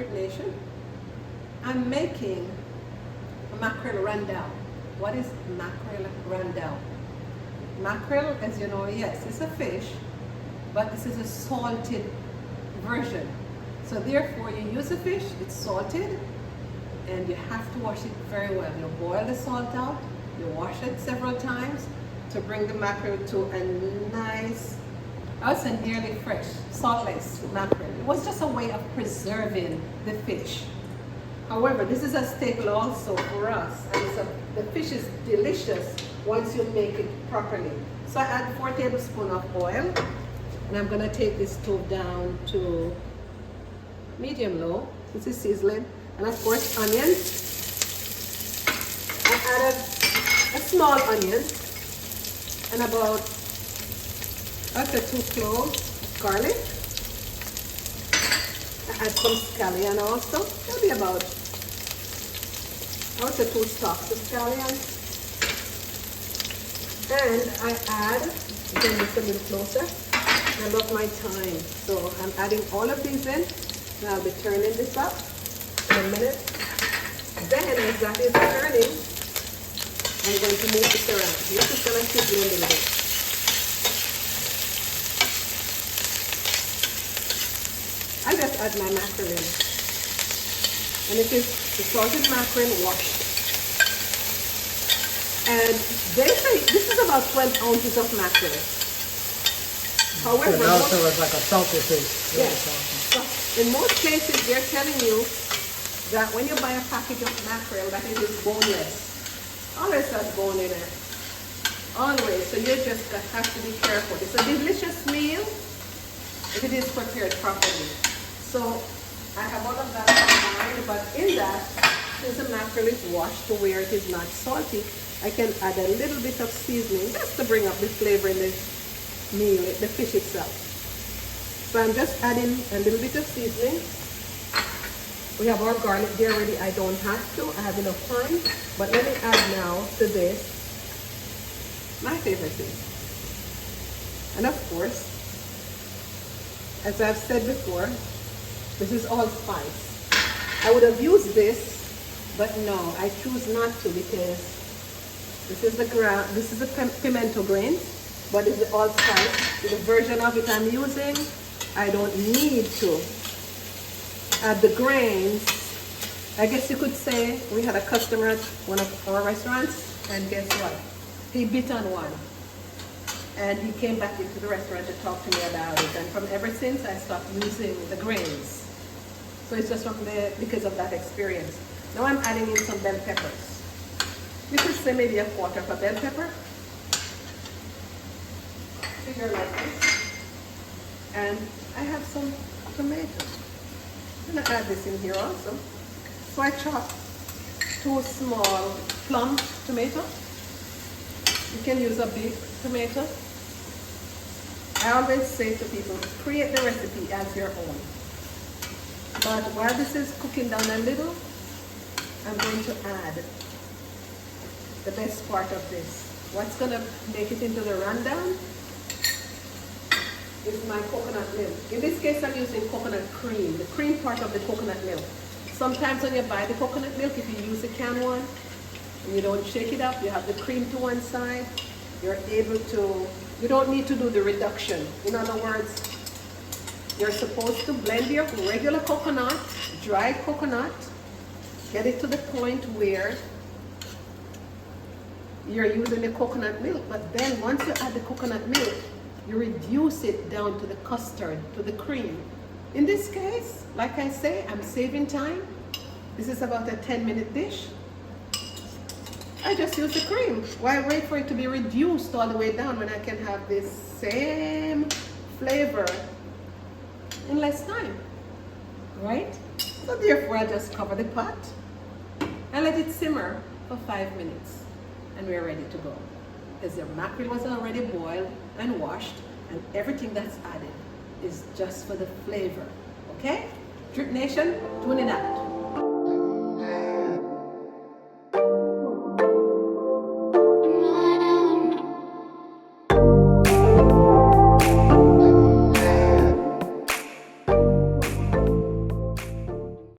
Drip Nation. I'm making a mackerel rundown. What is mackerel rundown? Mackerel, as you know, yes, it's a fish, but this is a salted version. So therefore, you use a fish, it's salted, and you have to wash it very well. You boil the salt out, you wash it several times to bring the mackerel to a nice, I would say nearly fresh, saltless mackerel. It was just a way of preserving the fish. However, this is a staple also for us, and the fish is delicious once you make it properly. So I add 4 tablespoons of oil, and I'm gonna take this stove down to medium low. This is sizzling, and of course onion. I added a small onion and about, I'd say 2 cloves of garlic. I add some scallion also. That'll be about, I would say 2 stalks of scallion. And I add, again just a little closer, I love my thyme. So I'm adding all of these in, and I'll be turning this up in a minute. Then as that is turning, I'm going to move this around. This is going to sizzle a little bit. I just add my mackerel in. And it is the salted mackerel washed. And they say this is about 12 ounces of mackerel. However, it also was like a salty fish. Yes. So in most cases, they're telling you that when you buy a package of mackerel, that it is boneless. Always has bone in it. Always. So you just have to be careful. It's a delicious meal if it is prepared properly. So I have all of that combined, but in that, since the mackerel is washed to where it is not salty, I can add a little bit of seasoning just to bring up the flavor in the meal, the fish itself. So I'm just adding a little bit of seasoning. We have our garlic there already. I don't have to. I have enough time. But let me add now to this my favorite thing. And of course, as I've said before, this is allspice. I would have used this, but no, I choose not to because this is the pimento grain, but it's the allspice. The version of it I'm using, I don't need to add the grains. I guess you could say we had a customer at one of our restaurants, and guess what? He bit on one. And he came back into the restaurant to talk to me about it. And from ever since, I stopped using the grains. So it's just because of that experience. Now I'm adding in some bell peppers. You could say maybe a quarter of a bell pepper. Figure like this. And I have some tomatoes. I'm going to add this in here also. So I chopped 2 small plum tomatoes. You can use a big tomato. I always say to people, create the recipe as your own. But while this is cooking down a little, I'm going to add the best part of this. What's going to make it into the rundown is my coconut milk. In this case, I'm using coconut cream, the cream part of the coconut milk. Sometimes when you buy the coconut milk, if you use the canned one, and you don't shake it up, you have the cream to one side, you're able to, you don't need to do the reduction. In other words, you're supposed to blend your regular coconut, dry coconut, get it to the point where you're using the coconut milk, but then once you add the coconut milk, you reduce it down to the custard, to the cream. In this case, like I say, I'm saving time. This is about a 10-minute dish. I just use the cream. Why wait for it to be reduced all the way down when I can have this same flavor in less time, right? So therefore, I just cover the pot and let it simmer for 5 minutes, and we're ready to go. Because the mackerel was already boiled and washed, and everything that's added is just for the flavor. Okay? Drip Nation, tune in out.